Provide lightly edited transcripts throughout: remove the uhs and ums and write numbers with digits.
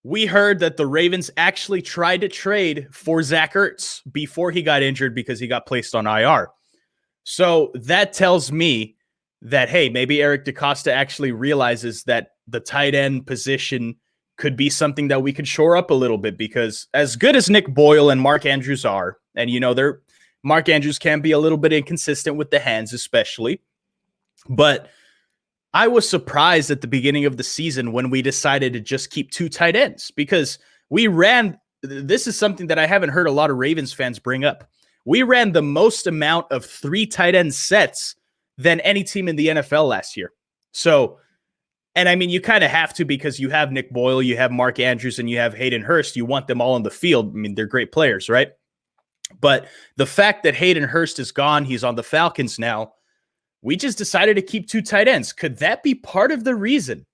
we heard that the Ravens actually tried to trade for Zach Ertz before he got injured because he got placed on IR. So that tells me that, hey, maybe Eric DeCosta actually realizes that the tight end position could be something that we could shore up a little bit, because as good as Nick Boyle and Mark Andrews are, and Mark Andrews can be a little bit inconsistent with the hands especially, but I was surprised at the beginning of the season when we decided to just keep 2 tight ends, because this is something that I haven't heard a lot of Ravens fans bring up. We ran the most amount of 3 tight end sets than any team in the NFL last year. So, and I mean, you kind of have to, because you have Nick Boyle, you have Mark Andrews, and you have Hayden Hurst. You want them all on the field. I mean, they're great players, right? But the fact that Hayden Hurst is gone, he's on the Falcons now, we just decided to keep 2 tight ends. Could that be part of the reason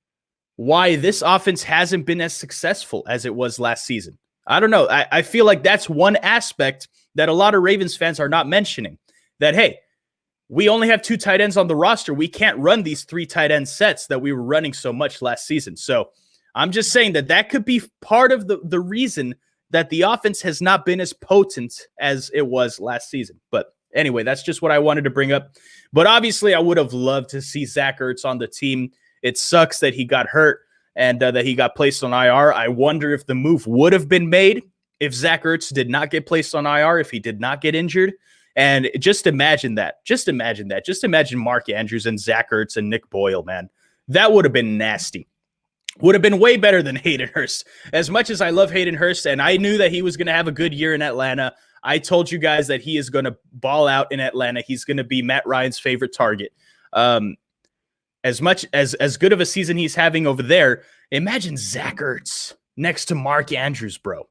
why this offense hasn't been as successful as it was last season? I don't know. I feel like that's one aspect that a lot of Ravens fans are not mentioning. That, hey, we only have 2 tight ends on the roster. We can't run these 3 tight end sets that we were running so much last season. So I'm just saying that could be part of the reason that the offense has not been as potent as it was last season. But anyway, that's just what I wanted to bring up. But obviously, I would have loved to see Zach Ertz on the team. It sucks that he got hurt and that he got placed on IR. I wonder if the move would have been made if Zach Ertz did not get placed on IR, if he did not get injured. And just imagine that. Just imagine Mark Andrews and Zach Ertz and Nick Boyle, man. That would have been nasty. Would have been way better than Hayden Hurst. As much as I love Hayden Hurst, and I knew that he was going to have a good year in Atlanta, I told you guys that he is going to ball out in Atlanta. He's going to be Matt Ryan's favorite target. As much as good of a season he's having over there, imagine Zach Ertz next to Mark Andrews, bro,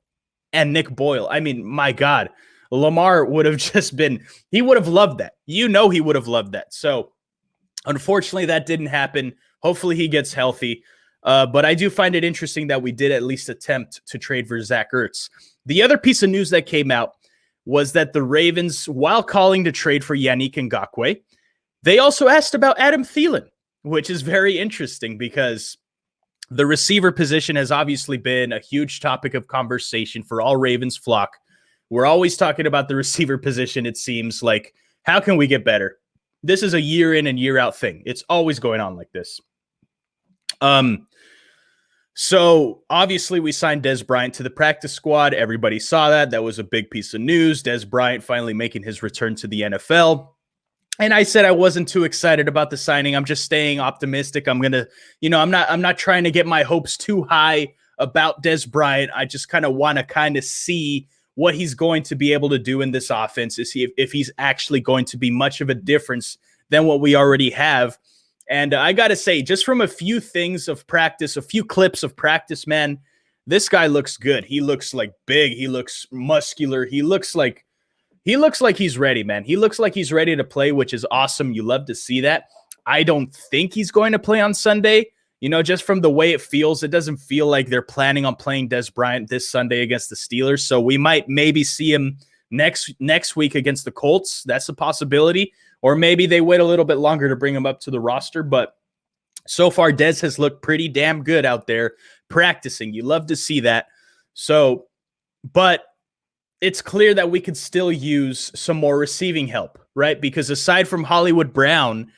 and Nick Boyle. I mean, my God, Lamar would have just been, he would have loved that. You know, he would have loved that. So unfortunately, that didn't happen. Hopefully he gets healthy. But I do find it interesting that we did at least attempt to trade for Zach Ertz. The other piece of news that came out was that the Ravens, while calling to trade for Yannick Ngakoue, they also asked about Adam Thielen, which is very interesting because the receiver position has obviously been a huge topic of conversation for all Ravens flock. We're always talking about the receiver position, it seems like. How can we get better? This is a year in and year out thing. It's always going on like this. So obviously we signed Dez Bryant to the practice squad. Everybody saw that. That was a big piece of news. Dez Bryant finally making his return to the NFL. And I said I wasn't too excited about the signing. I'm just staying optimistic. I'm going to, I'm not trying to get my hopes too high about Dez Bryant. I just kind of want to kind of see what he's going to be able to do in this offense, to see if he's actually going to be much of a difference than what we already have. And I got to say, just from a few things of practice, a few clips of practice, man, this guy looks good. He looks like big. He looks muscular. He looks like he's ready, man. He looks like he's ready to play, which is awesome. You love to see that. I don't think he's going to play on Sunday. Just from the way it feels, it doesn't feel like they're planning on playing Dez Bryant this Sunday against the Steelers. So we might maybe see him next week against the Colts. That's a possibility. Or maybe they wait a little bit longer to bring him up to the roster. But so far, Dez has looked pretty damn good out there practicing. You love to see that. So, but it's clear that we could still use some more receiving help, right? Because aside from Hollywood Brown,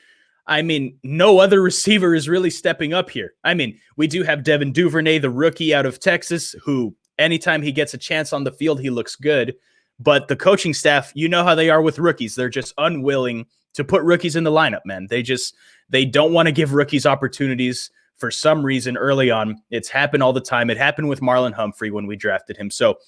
I mean, no other receiver is really stepping up here. I mean, we do have Devin Duvernay, the rookie out of Texas, who anytime he gets a chance on the field, he looks good. But the coaching staff, you know how they are with rookies. They're just unwilling to put rookies in the lineup, man. They don't want to give rookies opportunities for some reason early on. It's happened all the time. It happened with Marlon Humphrey when we drafted him. So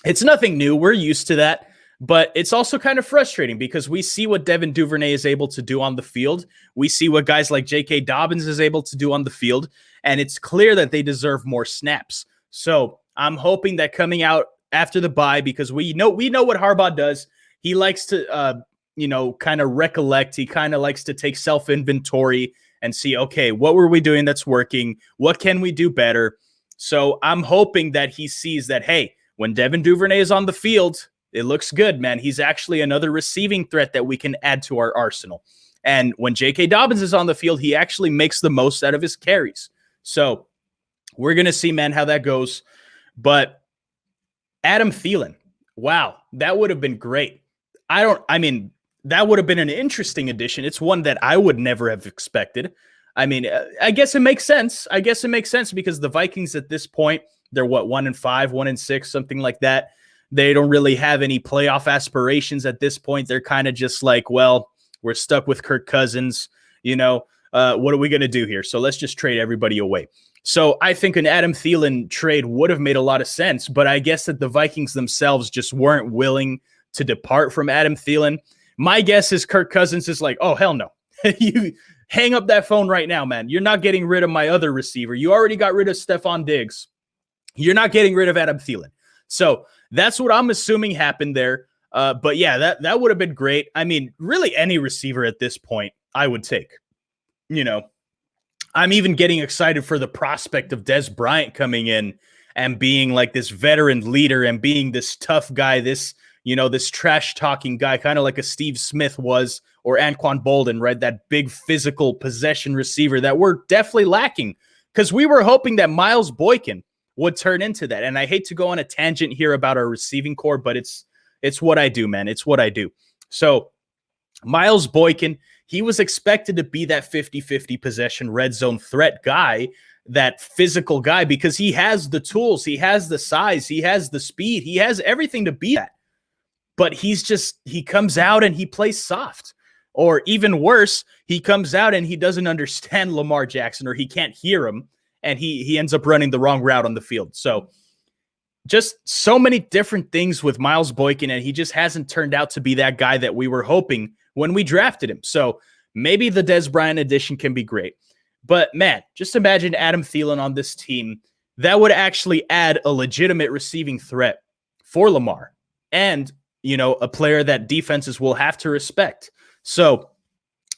it's nothing new. We're used to that. But it's also kind of frustrating because we see what Devin Duvernay is able to do on the field. We see what guys like J.K. Dobbins is able to do on the field. And it's clear that they deserve more snaps. So I'm hoping that coming out after the bye, because we know what Harbaugh does. He likes to, kind of recollect. He kind of likes to take self-inventory and see, okay, what were we doing that's working? What can we do better? So I'm hoping that he sees that, hey, when Devin Duvernay is on the field, it looks good, man. He's actually another receiving threat that we can add to our arsenal. And when J.K. Dobbins is on the field, he actually makes the most out of his carries. So We're going to see, man, how that goes. But Adam Thielen, wow, that would have been great. That would have been an interesting addition. It's one that I would never have expected. I mean, I guess it makes sense. Because the Vikings at this point, they're 1-5, 1-6, something like that. They don't really have any playoff aspirations at this point. They're kind of just like, well, we're stuck with Kirk Cousins. What are we going to do here? So let's just trade everybody away. So I think an Adam Thielen trade would have made a lot of sense, but I guess that the Vikings themselves just weren't willing to depart from Adam Thielen. My guess is Kirk Cousins is like, oh, hell no. You hang up that phone right now, man. You're not getting rid of my other receiver. You already got rid of Stephon Diggs. You're not getting rid of Adam Thielen. So that's what I'm assuming happened there. But yeah, that would have been great. I mean, really any receiver at this point I would take. I'm even getting excited for the prospect of Dez Bryant coming in and being like this veteran leader and being this tough guy, this trash talking guy, kind of like a Steve Smith was, or Anquan Bolden, right? That big physical possession receiver that we're definitely lacking, because we were hoping that Miles Boykin would turn into that. And I hate to go on a tangent here about our receiving core, but it's what I do, man. It's what I do. So Miles Boykin, he was expected to be that 50-50 possession red zone threat guy, that physical guy, because he has the tools, he has the size, he has the speed, he has everything to be that. But he comes out and he plays soft. Or even worse, he comes out and he doesn't understand Lamar Jackson, or he can't hear him, and he ends up running the wrong route on the field. So just so many different things with Miles Boykin, and he just hasn't turned out to be that guy that we were hoping when we drafted him. So maybe the Dez Bryant addition can be great. But man, just imagine Adam Thielen on this team. That would actually add a legitimate receiving threat for Lamar, and a player that defenses will have to respect. So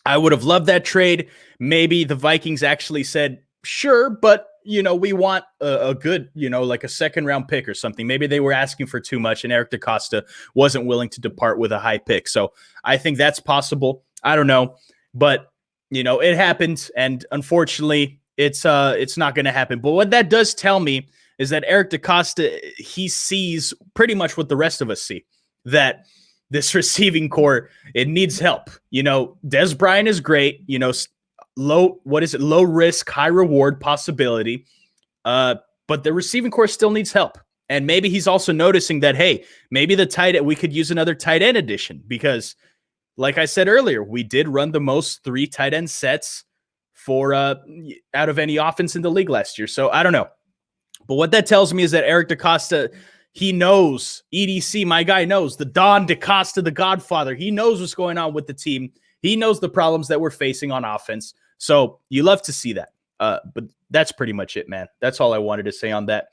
I would have loved that trade. Maybe the Vikings actually said, sure, but we want a good, like a second round pick or something. Maybe they were asking for too much and Eric DeCosta wasn't willing to depart with a high pick. So I think that's possible. I don't know, but it happened. And unfortunately it's not going to happen. But what that does tell me is that Eric DeCosta, he sees pretty much what the rest of us see, that this receiving core, it needs help. Dez Bryant is great, low risk, high reward possibility. But the receiving core still needs help. And maybe he's also noticing that, hey, maybe we could use another tight end addition, because like I said earlier, we did run the most 3 tight end sets for out of any offense in the league last year. So I don't know. But what that tells me is that Eric DeCosta, he knows, EDC, my guy knows, the Don DeCosta, the Godfather, he knows what's going on with the team. He knows the problems that we're facing on offense. So you love to see that. But that's pretty much it, man. That's all I wanted to say on that.